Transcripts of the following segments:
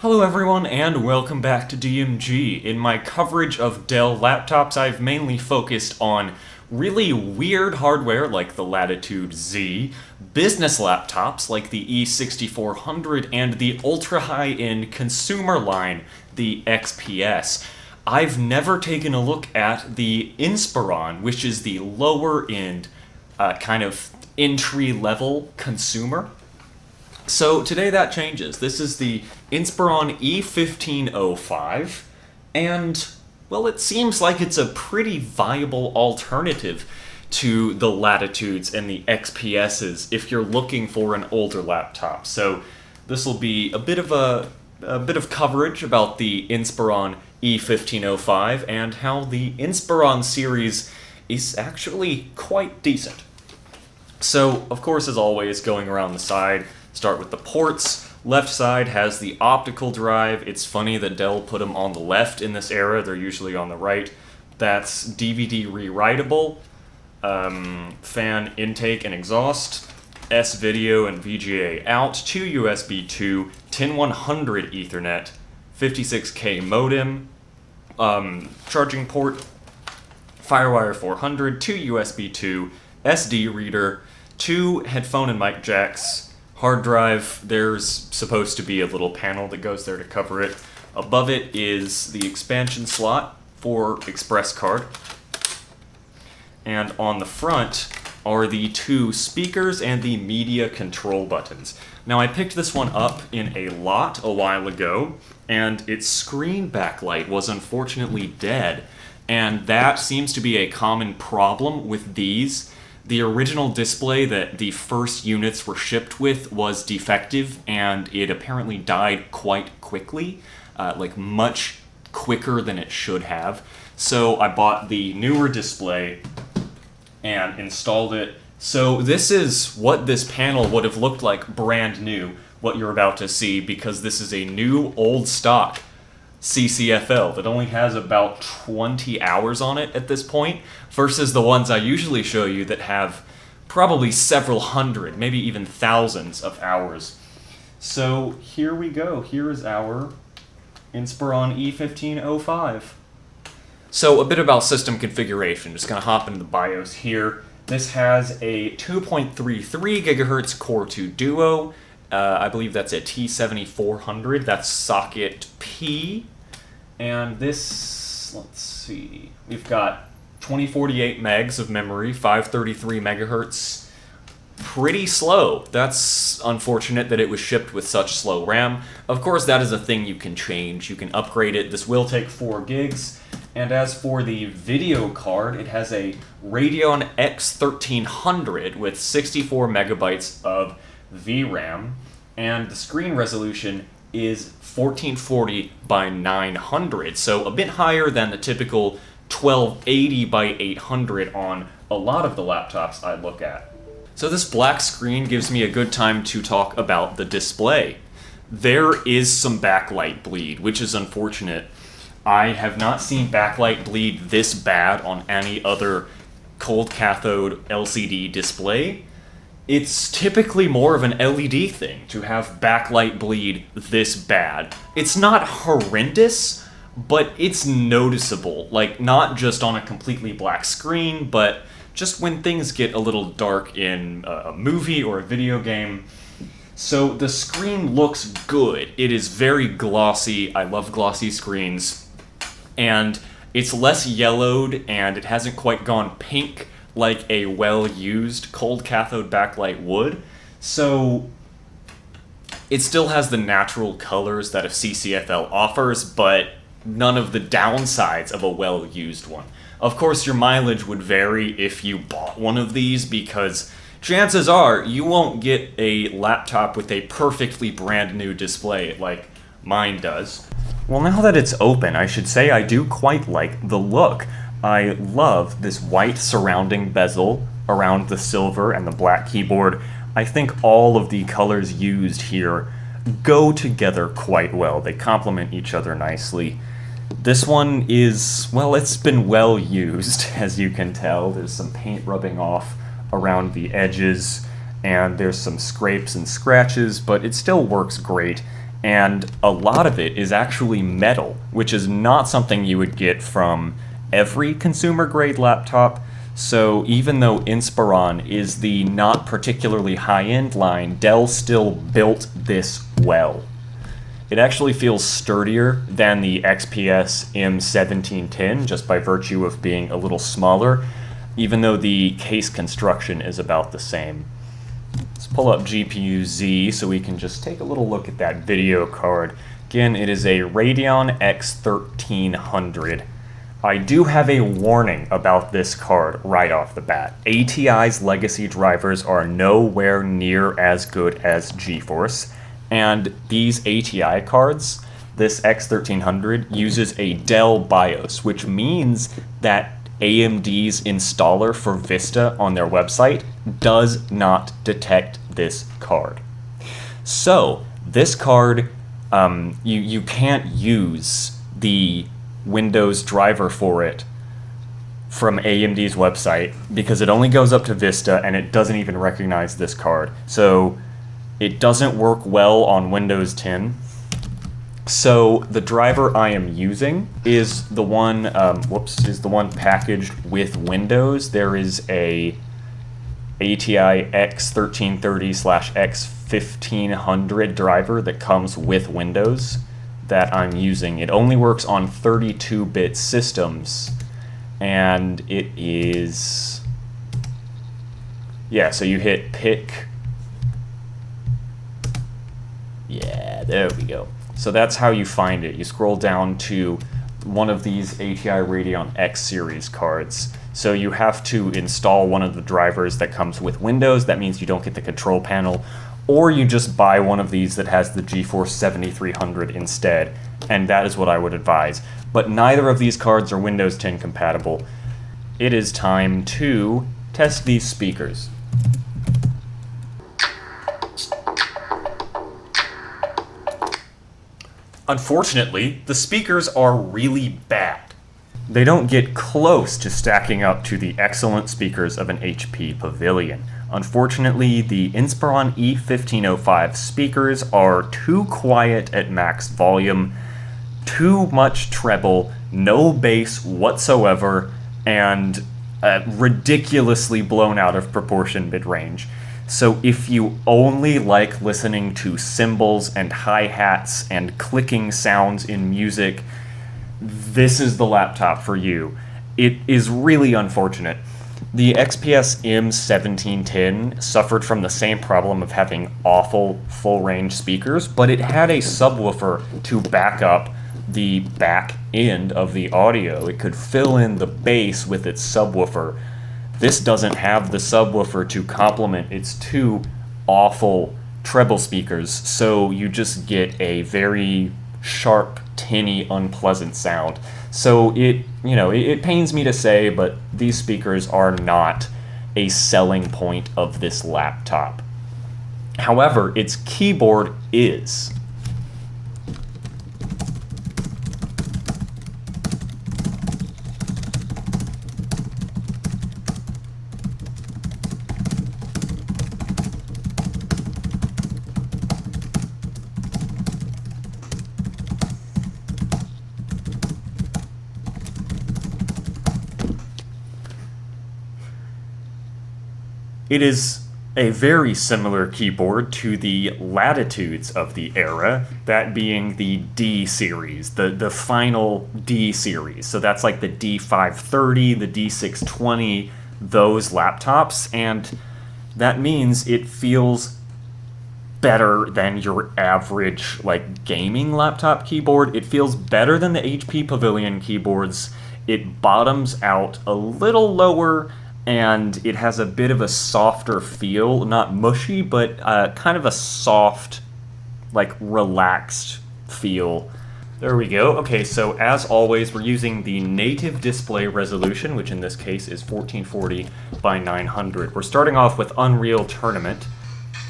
Hello everyone and welcome back to DMG. In my coverage of Dell laptops, I've mainly focused on really weird hardware like the Latitude Z, business laptops like the E6400, and the ultra-high-end consumer line, the XPS. I've never taken a look at the Inspiron, which is the lower-end, kind of entry-level consumer. So today that changes. This is the Inspiron E1505, and, well, it seems like it's a pretty viable alternative to the Latitudes and the XPSs if you're looking for an older laptop. So this will be a bit of coverage about the Inspiron E1505 and how the Inspiron series is actually quite decent. So, of course, as always, going around the side, start with the ports. Left side has the optical drive. It's funny that Dell put them on the left in this era. They're usually on the right. That's DVD rewritable, fan intake and exhaust, S-video and VGA out, 2 USB 2, 10100 Ethernet, 56K modem, charging port, Firewire 400, 2 USB 2, SD reader, 2 headphone and mic jacks, hard drive. There's supposed to be a little panel that goes there to cover it. Above it is the expansion slot for express card. And on the front are the 2 speakers and the media control buttons. Now I picked this one up in a lot a while ago, and its screen backlight was unfortunately dead. And that seems to be a common problem with these. The original display that the first units were shipped with was defective, and it apparently died quite quickly, like much quicker than it should have. So I bought the newer display and installed it. So this is what this panel would have looked like brand new, what you're about to see, because this is a new old stock CCFL that only has about 20 hours on it at this point, versus the ones I usually show you that have probably several hundred, maybe even thousands of hours. So here we go. Here is our Inspiron E1505. So a bit about system configuration. Just going to hop into the BIOS here. This has a 2.33 gigahertz Core 2 Duo. I believe that's a T7400. That's socket P. And this, let's see, we've got 2048 megs of memory, 533 megahertz. Pretty slow. That's unfortunate that it was shipped with such slow RAM. Of course, that is a thing you can change. You can upgrade it. This will take 4 gigs. And as for the video card, it has a Radeon X1300 with 64 megabytes of VRAM. And the screen resolution is 1440 by 900, so a bit higher than the typical 1280 by 800 on a lot of the laptops I look at. So this black screen gives me a good time to talk about the display. There is some backlight bleed, which is unfortunate. I have not seen backlight bleed this bad on any other cold cathode LCD display. It's typically more of an LED thing to have backlight bleed this bad. It's not horrendous, but it's noticeable. Like, not just on a completely black screen, but just when things get a little dark in a movie or a video game. So the screen looks good. It is very glossy. I love glossy screens. And it's less yellowed, and it hasn't quite gone pink like a well-used cold cathode backlight would. So it still has the natural colors that a CCFL offers, but none of the downsides of a well-used one. Of course, your mileage would vary if you bought one of these, because chances are you won't get a laptop with a perfectly brand new display like mine does. Well, now that it's open, I should say I do quite like the look. I love this white surrounding bezel around the silver and the black keyboard. I think all of the colors used here go together quite well. They complement each other nicely. This one is, well, it's been well used, as you can tell. There's some paint rubbing off around the edges, and there's some scrapes and scratches, but it still works great. and a lot of it is actually metal, which is not something you would get from every consumer-grade laptop. So even though Inspiron is the not particularly high-end line, Dell still built this well. It actually feels sturdier than the XPS M1710 just by virtue of being a little smaller, even though the case construction is about the same. Let's pull up GPU-Z so we can just take a little look at that video card. Again, it is a Radeon X1300. I do have a warning about this card right off the bat. ATI's legacy drivers are nowhere near as good as GeForce, and these ATI cards, this X1300, uses a Dell BIOS, which means that AMD's installer for Vista on their website does not detect this card. So, this card, you can't use the Windows driver for it from AMD's website because it only goes up to Vista and it doesn't even recognize this card. So it doesn't work well on Windows 10. So the driver I am using is the one, packaged with Windows. There is a ATI X1330/X1500 driver that comes with Windows that I'm using. It only works on 32-bit systems, and it is, so you hit pick. Yeah, there we go. So that's how you find it. You scroll down to one of these ATI Radeon X series cards. So you have to install one of the drivers that comes with Windows. That means you don't get the control panel. Or you just buy one of these that has the GeForce 7300 instead. And that is what I would advise. But neither of these cards are Windows 10 compatible. It is time to test these speakers. Unfortunately, the speakers are really bad. They don't get close to stacking up to the excellent speakers of an HP Pavilion. Unfortunately, the Inspiron E1505 speakers are too quiet at max volume, too much treble, no bass whatsoever, and ridiculously blown out of proportion mid-range. So if you only like listening to cymbals and hi-hats and clicking sounds in music, this is the laptop for you. It is really unfortunate. The XPS M1710 suffered from the same problem of having awful full-range speakers, but it had a subwoofer to back up the back end of the audio. It could fill in the bass with its subwoofer. This doesn't have the subwoofer to complement its two awful treble speakers, so you just get a very sharp, tinny, unpleasant sound. So it pains me to say, but these speakers are not a selling point of this laptop. However, its keyboard is. It is a very similar keyboard to the Latitudes of the era, that being the D series, the final D series. So that's like the D530, the D620, those laptops, and that means it feels better than your average like gaming laptop keyboard. It feels better than the HP Pavilion keyboards. It bottoms out a little lower, and it has a bit of a softer feel, not mushy, but kind of a soft, like relaxed feel. There we go. Okay, so as always, we're using the native display resolution, which in this case is 1440 by 900. We're starting off with Unreal Tournament.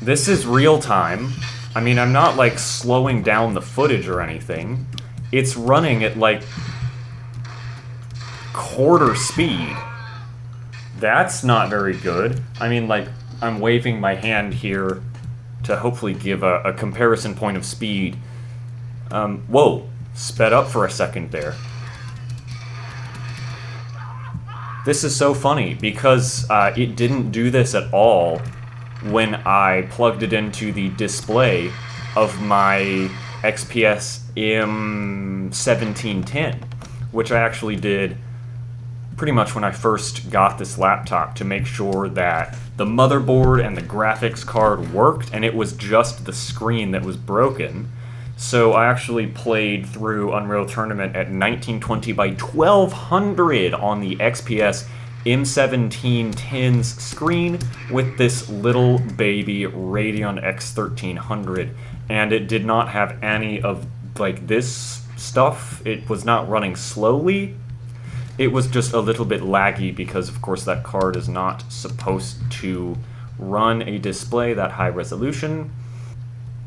This is real time. I mean, I'm not like slowing down the footage or anything. It's running at like quarter speed. That's not very good. I mean, like, I'm waving my hand here to hopefully give a comparison point of speed. Whoa, sped up for a second there. This is so funny because it didn't do this at all when I plugged it into the display of my XPS E1505, which I actually did pretty much when I first got this laptop to make sure that the motherboard and the graphics card worked, and it was just the screen that was broken. So I actually played through Unreal Tournament at 1920 by 1200 on the XPS M1710's screen with this little baby Radeon X1300, and it did not have any of like this stuff. It was not running slowly. It was just a little bit laggy because, of course, that card is not supposed to run a display that high resolution.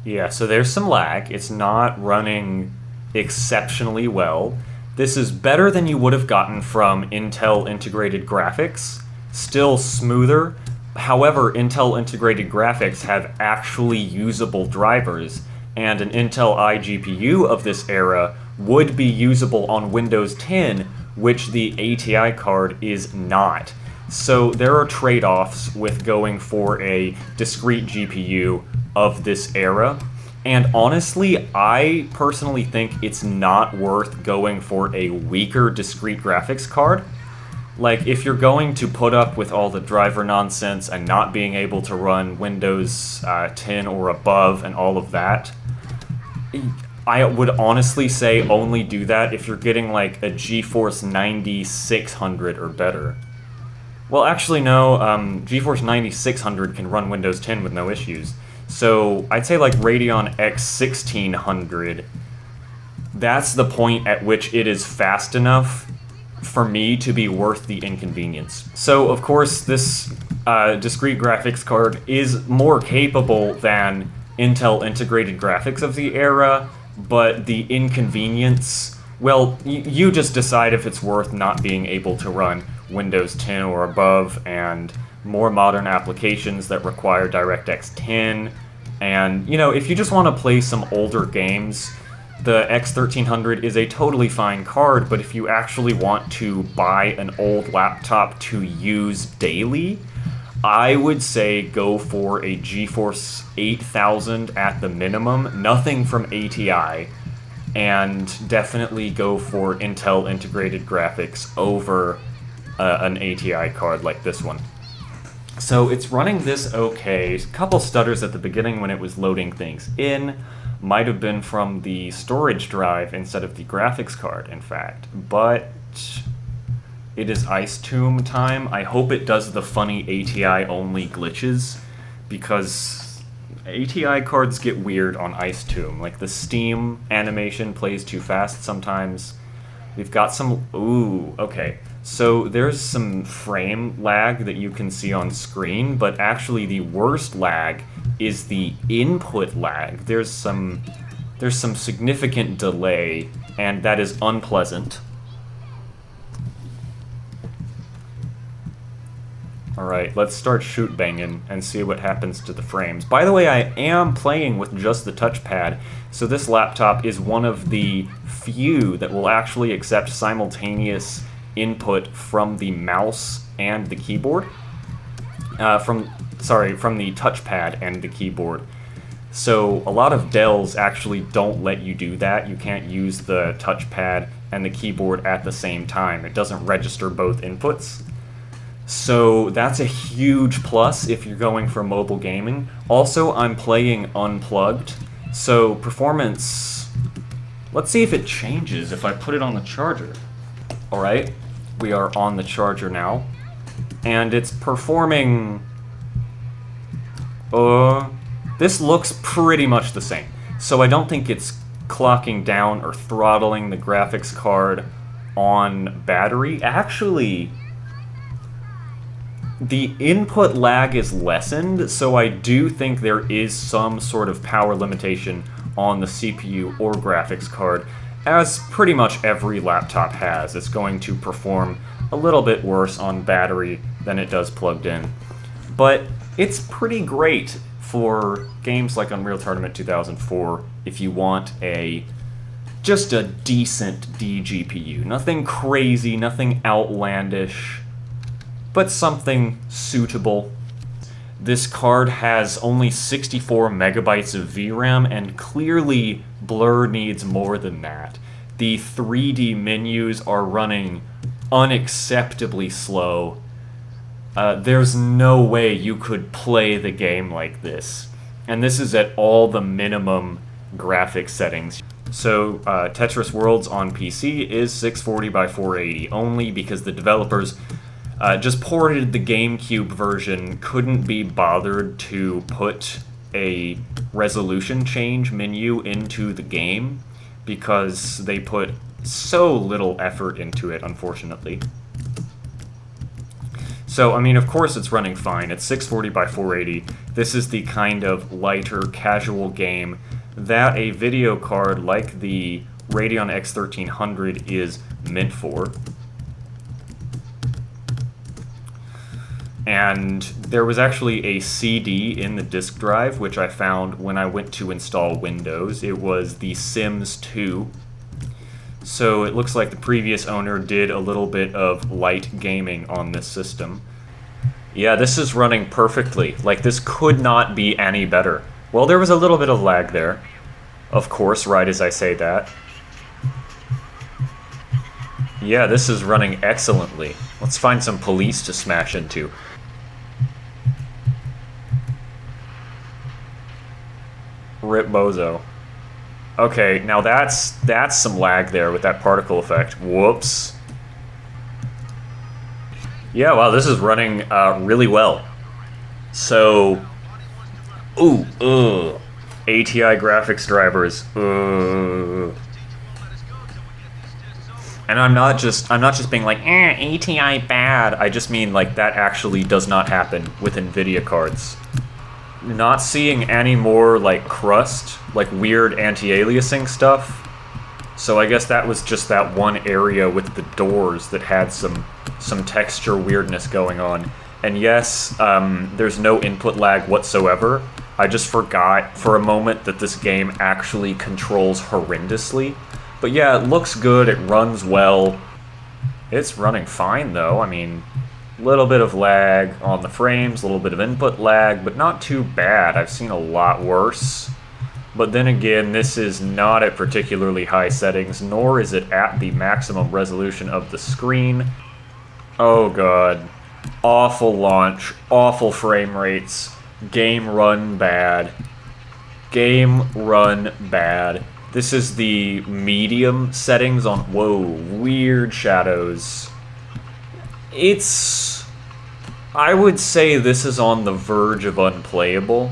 Yeah, so there's some lag. It's not running exceptionally well. This is better than you would have gotten from Intel integrated graphics. Still smoother. However, Intel integrated graphics have actually usable drivers, and an Intel iGPU of this era would be usable on Windows 10, which the ATI card is not. So there are trade-offs with going for a discrete GPU of this era, and honestly, I personally think it's not worth going for a weaker discrete graphics card. Like, if you're going to put up with all the driver nonsense and not being able to run Windows 10 or above and all of that, I would honestly say only do that if you're getting like a GeForce 9600 or better. Well, actually no, GeForce 9600 can run Windows 10 with no issues. So I'd say like Radeon X1600, that's the point at which it is fast enough for me to be worth the inconvenience. So of course this discrete graphics card is more capable than Intel integrated graphics of the era, but the inconvenience, well, you just decide if it's worth not being able to run Windows 10 or above and more modern applications that require DirectX 10. And, you know, if you just want to play some older games, the X1300 is a totally fine card, but if you actually want to buy an old laptop to use daily, I would say go for a GeForce 8000 at the minimum, nothing from ATI, and definitely go for Intel integrated graphics over an ATI card like this one. So it's running this okay. A couple stutters at the beginning when it was loading things in. Might have been from the storage drive instead of the graphics card, in fact. But it is Ice Tomb time. I hope it does the funny ATI-only glitches, because ATI cards get weird on Ice Tomb. Like, the Steam animation plays too fast sometimes. We've got some... Ooh, okay. So there's some frame lag that you can see on screen, but actually the worst lag is the input lag. There's some significant delay, and that is unpleasant. Alright, let's start shoot banging and see what happens to the frames. By the way, I am playing with just the touchpad, so this laptop is one of the few that will actually accept simultaneous input from the mouse and the keyboard. From the touchpad and the keyboard. So a lot of Dells actually don't let you do that. You can't use the touchpad and the keyboard at the same time. It doesn't register both inputs. So that's a huge plus if you're going for mobile gaming. Also, I'm playing unplugged, so performance... Let's see if it changes if I put it on the charger. Alright, we are on the charger now, and it's performing... this looks pretty much the same. So I don't think it's clocking down or throttling the graphics card on battery. Actually, the input lag is lessened, so I do think there is some sort of power limitation on the CPU or graphics card, as pretty much every laptop has. It's going to perform a little bit worse on battery than it does plugged in. But it's pretty great for games like Unreal Tournament 2004 if you want a just a decent DGPU. Nothing crazy, nothing outlandish, but something suitable. This card has only 64 megabytes of VRAM, and clearly Blur needs more than that. The 3D menus are running unacceptably slow. There's no way you could play the game like this. And this is at all the minimum graphics settings. So Tetris Worlds on PC is 640 by 480 only because the developers just ported the GameCube version, couldn't be bothered to put a resolution change menu into the game because they put so little effort into it, unfortunately. So, I mean, of course it's running fine. It's 640 by 480. This is the kind of lighter, casual game that a video card like the Radeon X1300 is meant for. And there was actually a CD in the disk drive, which I found when I went to install Windows. It was The Sims 2. So it looks like the previous owner did a little bit of light gaming on this system. Yeah, this is running perfectly. Like, this could not be any better. Well, there was a little bit of lag there. Of course, right as I say that. Yeah, this is running excellently. Let's find some police to smash into. Rip Bozo. Okay, now that's some lag there with that particle effect. Whoops. Yeah, wow, this is running really well. So, ATI graphics drivers. And I'm not just being like, ATI bad. I just mean like that actually does not happen with NVIDIA cards. Not seeing any more like crust, like weird anti-aliasing stuff. So I guess that was just that one area with the doors that had some texture weirdness going on. And yes, there's no input lag whatsoever. I just forgot for a moment that this game actually controls horrendously. But yeah, it looks good, it runs well. It's running fine though, I mean, a little bit of lag on the frames, a little bit of input lag, but not too bad. I've seen a lot worse. But then again, this is not at particularly high settings, nor is it at the maximum resolution of the screen. Oh god. Awful launch, awful frame rates, game run bad. Game run bad. This is the medium settings on, whoa, weird shadows. I would say this is on the verge of unplayable.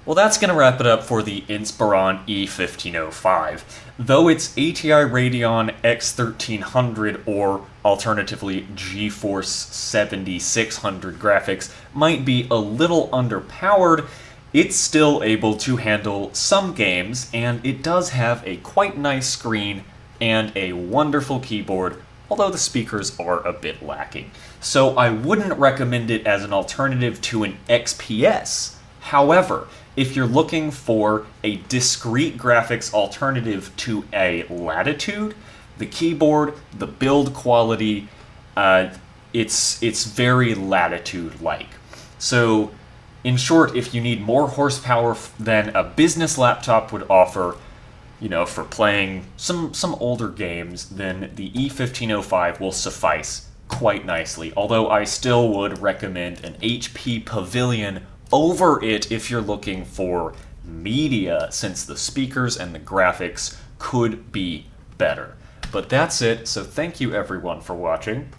Well, that's going to wrap it up for the Inspiron E1505. Though its ATI Radeon X1300 or alternatively GeForce 7600 graphics might be a little underpowered, it's still able to handle some games, and it does have a quite nice screen and a wonderful keyboard, although the speakers are a bit lacking. So I wouldn't recommend it as an alternative to an XPS. However, if you're looking for a discrete graphics alternative to a Latitude, the keyboard, the build quality, it's very Latitude-like. So, in short, if you need more horsepower than a business laptop would offer, you know, for playing some older games, then the E1505 will suffice quite nicely. Although I still would recommend an HP Pavilion over it if you're looking for media, since the speakers and the graphics could be better. But that's it, so thank you everyone for watching.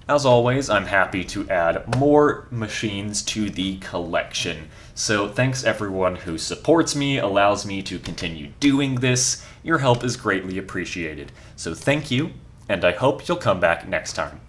As always, I'm happy to add more machines to the collection. So thanks everyone who supports me, allows me to continue doing this. Your help is greatly appreciated. So thank you, and I hope you'll come back next time.